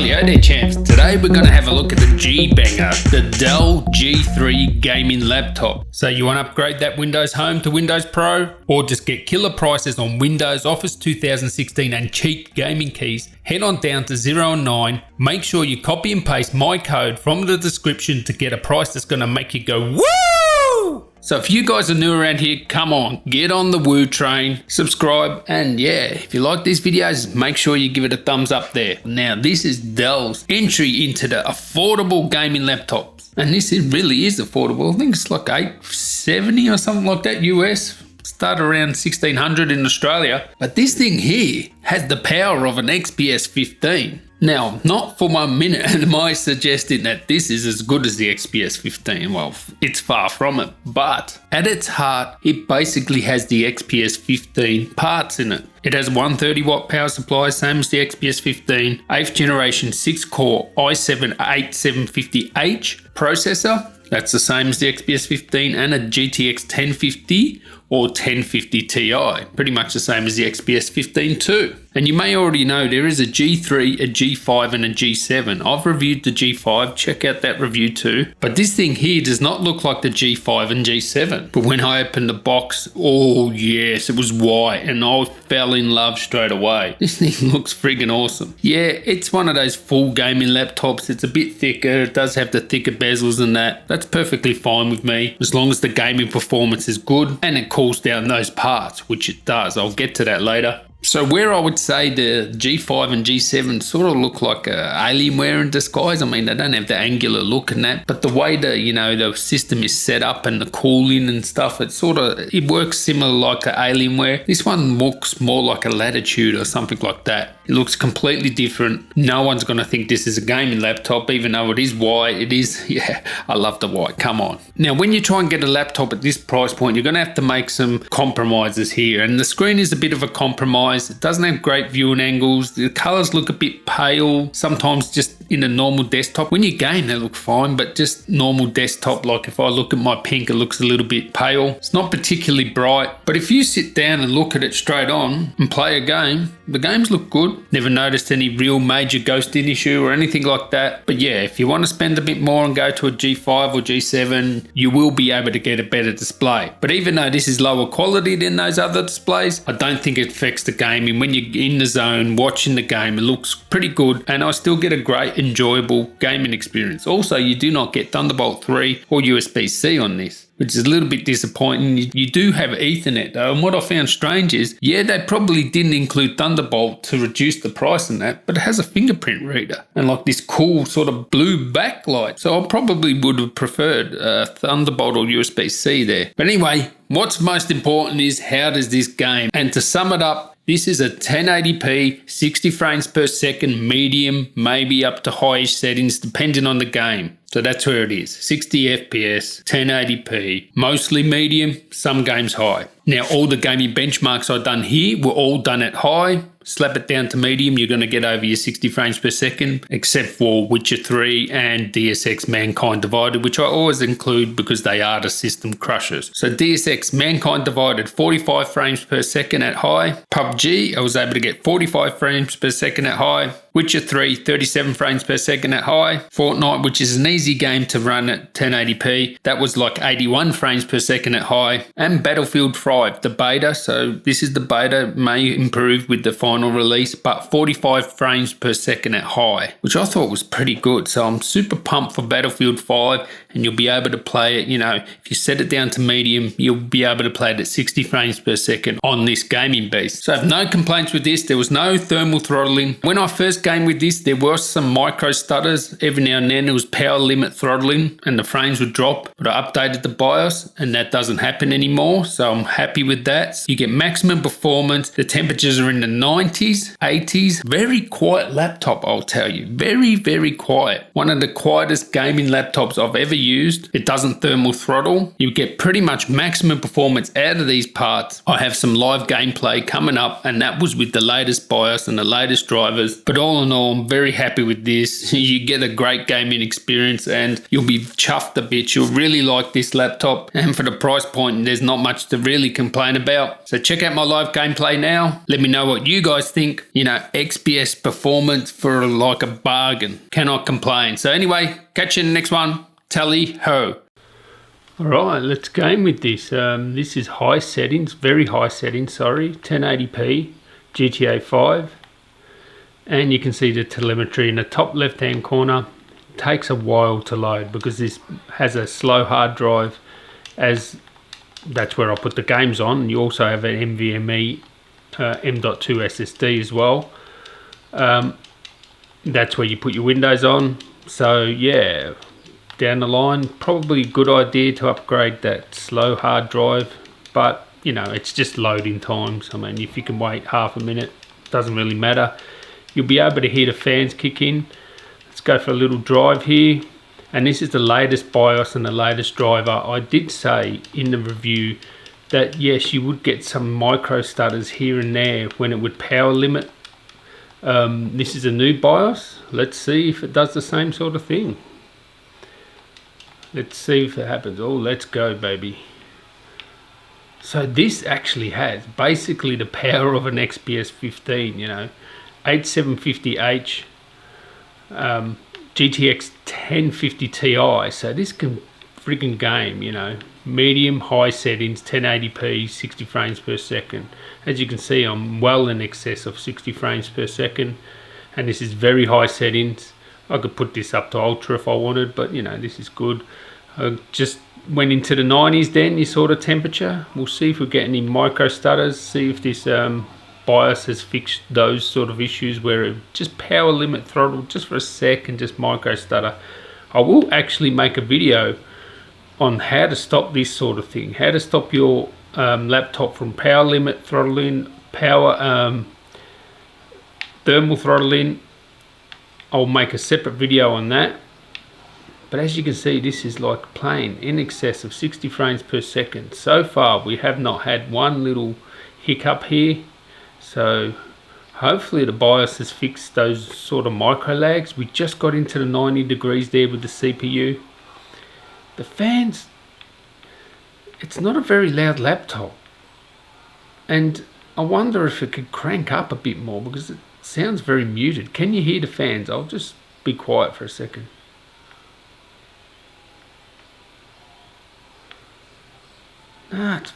Yo there champs, today we're going to have a look at the G-Banger, the Dell G3 gaming laptop. So you want to upgrade that Windows Home to Windows Pro, or just get killer prices on Windows, Office 2016 and cheap gaming keys? Head on down to 0 and 9, make sure you copy and paste my code from the description to get a price that's going to make you go woo! So if you guys are new around here, come on, get on the woo train, subscribe, and yeah, if you like these videos, make sure you give it a thumbs up there. Now this is Dell's entry into the affordable gaming laptops, and this really is affordable. I think it's like $870 or something like that US. Start around 1600 in Australia, but this thing here has the power of an XPS 15. Now, not for 1 minute am I suggesting that this is as good as the XPS 15. Well, it's far from it, but at its heart, it basically has the XPS 15 parts in it. It has a 130 watt power supply, same as the XPS 15, 8th generation 6-core i7-8750H processor. That's the same as the XPS 15, and a GTX 1050 or 1050 Ti, pretty much the same as the XPS 15 too. And you may already know there is a G3, a G5 and a G7. I've reviewed the G5, check out that review too. But this thing here does not look like the G5 and G7. But when I opened the box, oh yes, it was white and I fell in love straight away. This thing looks friggin' awesome. Yeah, it's one of those full gaming laptops. It's a bit thicker, it does have the thicker bezels and that. That's perfectly fine with me, as long as the gaming performance is good and it cools down those parts, which it does. I'll get to that later. So where I would say the G5 and G7 sort of look like Alienware in disguise. I mean, they don't have the angular look and that, but the way the system is set up and the cooling and stuff, it works similar like an Alienware. This one looks more like a Latitude or something like that. It looks completely different. No one's going to think this is a gaming laptop, even though it is white. It is, yeah, I love the white, come on. Now, when you try and get a laptop at this price point, you're going to have to make some compromises here, and the screen is a bit of a compromise. It doesn't have great viewing angles. The colors look a bit pale, sometimes just in a normal desktop. When you game, they look fine, but just normal desktop, like if I look at my pink, it looks a little bit pale. It's not particularly bright, but if you sit down and look at it straight on and play a game, the games look good. Never noticed any real major ghosting issue or anything like that. But yeah, if you want to spend a bit more and go to a G5 or G7, you will be able to get a better display. But even though this is lower quality than those other displays, I don't think it affects the gaming. When you're in the zone watching the game, it looks pretty good, and I still get a great enjoyable gaming experience. Also, you do not get Thunderbolt 3 or USB-C on this, which is a little bit disappointing. You do have Ethernet though, and what I found strange is, yeah, they probably didn't include Thunderbolt to reduce the price in that, but it has a fingerprint reader and like this cool sort of blue backlight. So I probably would have preferred Thunderbolt or USB-C there. But anyway, what's most important is how does this game? And to sum it up, this is a 1080p, 60 frames per second, medium, maybe up to highish settings, depending on the game. So that's where it is, 60 FPS, 1080p, mostly medium, some games high. Now, all the gaming benchmarks I've done here were all done at high. Slap it down to medium, you're going to get over your 60 frames per second, except for Witcher 3 and Deus Ex Mankind Divided, which I always include because they are the system crushers. So Deus Ex Mankind Divided, 45 frames per second at high. PUBG, I was able to get 45 frames per second at high. Witcher 3, 37 frames per second at high. Fortnite, which is an easy game to run at 1080p, that was like 81 frames per second at high. And Battlefield 5, the beta, so this is the beta, may improve with the final release, but 45 frames per second at high, which I thought was pretty good. So I'm super pumped for Battlefield 5, and you'll be able to play it, if you set it down to medium, you'll be able to play it at 60 frames per second on this gaming beast. So I have no complaints with this. There was no thermal throttling. When I first game with this, there were some micro stutters. Every now and then it was power limit throttling and the frames would drop, but I updated the BIOS and that doesn't happen anymore, so I'm happy with that. You get maximum performance. The temperatures are in the 90s, 80s. Very quiet laptop, I'll tell you. Very, very quiet. One of the quietest gaming laptops I've ever used. It doesn't thermal throttle. You get pretty much maximum performance out of these parts. I have some live gameplay coming up, and that was with the latest BIOS and the latest drivers. But all in all, I'm very happy with this. You get a great gaming experience and you'll be chuffed a bit. You'll really like this laptop, and for the price point, there's not much to really really complain about. So check out my live gameplay now. Let me know what you guys think. You know, XPS performance for like a bargain. Cannot complain. So anyway, catch you in the next one. Tally ho. Alright, let's game with this. This is high settings, very high settings, sorry. 1080p, GTA 5. And you can see the telemetry in the top left hand corner. It takes a while to load because this has a slow hard drive, as that's where I put the games on. You also have an NVMe M.2 SSD as well. That's where you put your Windows on. So yeah, down the line, probably a good idea to upgrade that slow hard drive, but you know, it's just loading times. I mean, if you can wait half a minute, doesn't really matter. You'll be able to hear the fans kick in. Let's go for a little drive here. And this is the latest BIOS and the latest driver. I did say in the review that yes, you would get some micro stutters here and there when it would power limit. This is a new BIOS. Let's see if it does the same sort of thing. Let's see if it happens. Oh, let's go, baby. So this actually has basically the power of an XPS 15, you know. 8750H, GTX 1050 Ti, so this can friggin' game, you know, medium high settings, 1080p, 60 frames per second. As you can see, I'm well in excess of 60 frames per second, and this is very high settings. I could put this up to ultra if I wanted, but you know, this is good. I just went into the 90s then, this sort of temperature. We'll see if we get any micro stutters, see if this BIOS has fixed those sort of issues where it just power limit throttle just for a sec and just micro stutter. I will actually make a video on how to stop this sort of thing, how to stop your laptop from power limit throttling, power thermal throttling. I'll make a separate video on that. But as you can see, this is like playing in excess of 60 frames per second. So far we have not had one little hiccup here. So hopefully the BIOS has fixed those sort of micro lags. We just got into the 90 degrees there with the CPU. The fans, it's not a very loud laptop. And I wonder if it could crank up a bit more because it sounds very muted. Can you hear the fans? I'll just be quiet for a second.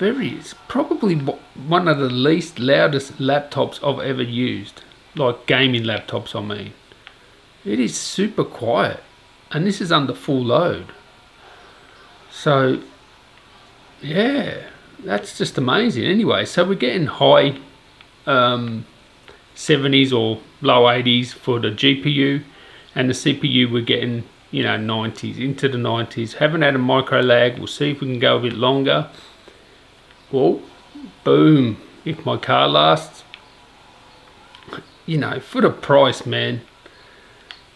It's probably one of the least loudest laptops I've ever used. Like gaming laptops, I mean. It is super quiet. And this is under full load. So, yeah, that's just amazing. Anyway, so we're getting high 70s or low 80s for the GPU. And the CPU we're getting, you know, 90s, into the 90s. Haven't had a micro lag. We'll see if we can go a bit longer. Well, boom, if my car lasts, you know, for the price, man.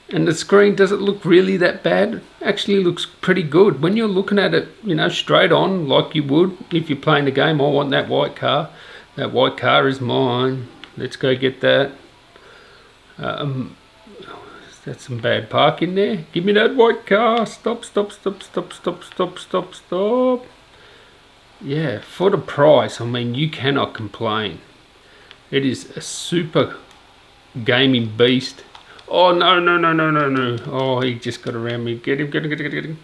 And the screen, does it look really that bad? Actually looks pretty good. When you're looking at it, you know, straight on, like you would if you're playing the game. I want that white car. That white car is mine. Let's go get that. That's some bad parking there. Give me that white car. Stop, stop, stop, stop, stop, stop, stop, stop. Yeah, for the price, I mean, you cannot complain. It is a super gaming beast. Oh, no, no, no, no, no, no. Oh, he just got around me. Get him, get him, get him, get him.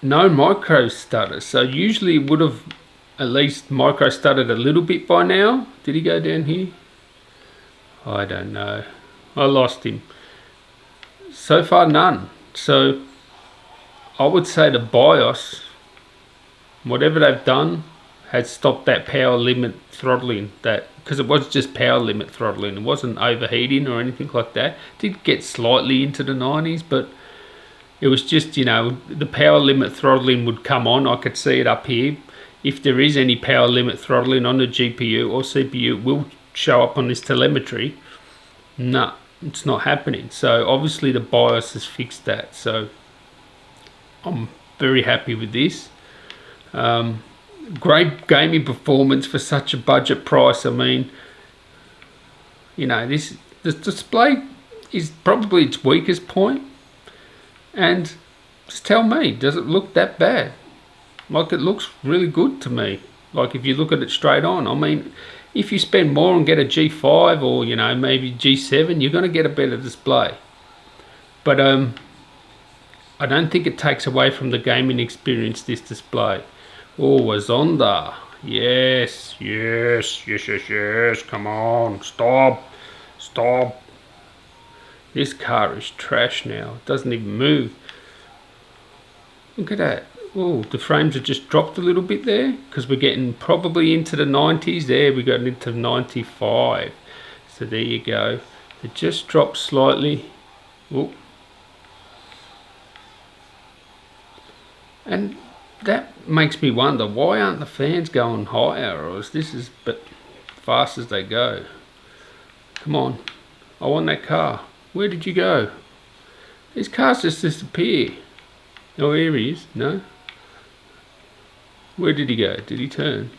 No micro stutter. So usually it would have at least micro stuttered a little bit by now. Did he go down here? I don't know. I lost him. So far, none. So I would say the BIOS, whatever they've done, has stopped that power limit throttling. That because it was just power limit throttling. It wasn't overheating or anything like that. It did get slightly into the 90s, but it was just, you know, the power limit throttling would come on. I could see it up here. If there is any power limit throttling on the GPU or CPU, it will show up on this telemetry. No, it's not happening. So obviously the BIOS has fixed that. So I'm very happy with this. Great gaming performance for such a budget price. I mean, you know, the display is probably its weakest point, and just tell me, does it look that bad? Like, it looks really good to me. Like, if you look at it straight on, I mean, if you spend more and get a G5 or, you know, maybe G7, you're going to get a better display. But I don't think it takes away from the gaming experience, this display. Oh, a Zonda. Yes, yes, yes, yes, yes. Come on, stop, stop. This car is trash now. It doesn't even move. Look at that. Oh, the frames have just dropped a little bit there because we're getting probably into the 90s. There, we got into 95. So there you go. It just dropped slightly. Oh. And that makes me wonder, why aren't the fans going higher, or is this as fast as they go? Come on, I want that car. Where did you go? These cars just disappear. Oh, here he is. No? Where did he go? Did he turn?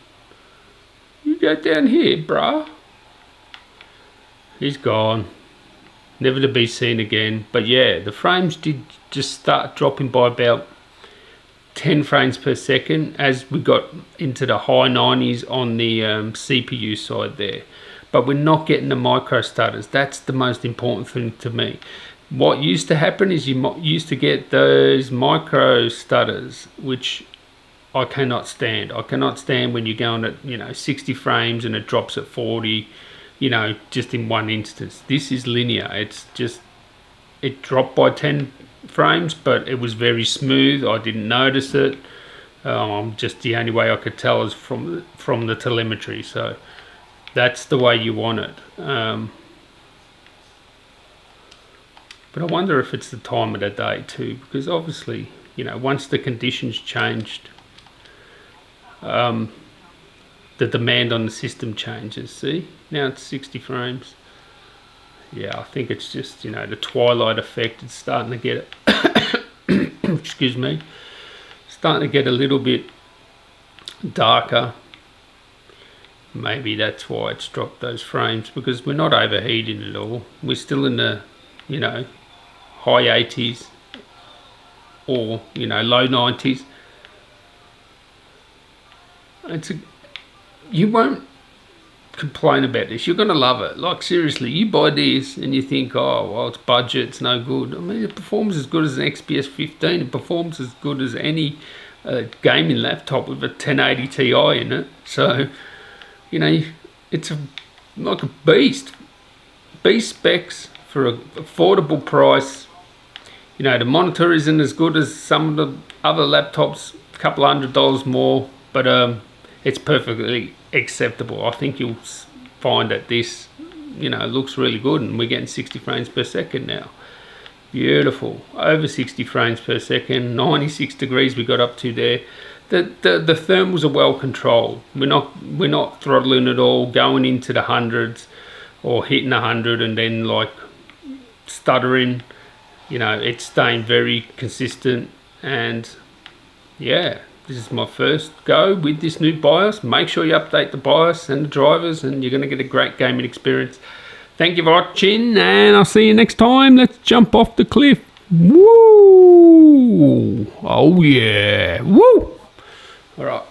You go down here, bruh. He's gone. Never to be seen again. But yeah, the frames did just start dropping by about 10 frames per second as we got into the high 90s on the CPU side there. But we're not getting the micro stutters. That's the most important thing to me. What used to happen is you used to get those micro stutters, which I cannot stand. I cannot stand when you're going at, you know, 60 frames and it drops at 40, you know, just in one instance. This is linear. It's just, it dropped by 10 frames, but it was very smooth. I didn't notice it. Just the only way I could tell is from the telemetry. So that's the way you want it. But I wonder if it's the time of the day too, because obviously, you know, once the conditions changed, the demand on the system changes. See, now it's 60 frames. Yeah, I think it's just, you know, the twilight effect. It's starting to get it. Excuse me. Starting to get a little bit darker. Maybe that's why it's dropped those frames, because we're not overheating at all. We're still in the, you know, high 80s or, you know, low 90s. You won't complain about this. You're going to love it. Like, seriously, you buy this and you think, oh, well, it's budget, it's no good. I mean, it performs as good as an XPS 15. It performs as good as any gaming laptop with a 1080 Ti in it. So, you know, it's like a beast. Beast specs for an affordable price. You know, the monitor isn't as good as some of the other laptops, a couple $100 more, but it's perfectly acceptable. I think you'll find that this, you know, looks really good, and we're getting 60 frames per second now. Beautiful. Over 60 frames per second, 96 degrees we got up to there. The thermals are well controlled. We're not throttling at all, going into the hundreds or hitting 100 and then like stuttering. You know, it's staying very consistent. And yeah, this is my first go with this new BIOS. Make sure you update the BIOS and the drivers, and you're going to get a great gaming experience. Thank you for watching, and I'll see you next time. Let's jump off the cliff. Woo! Oh yeah! Woo! All right.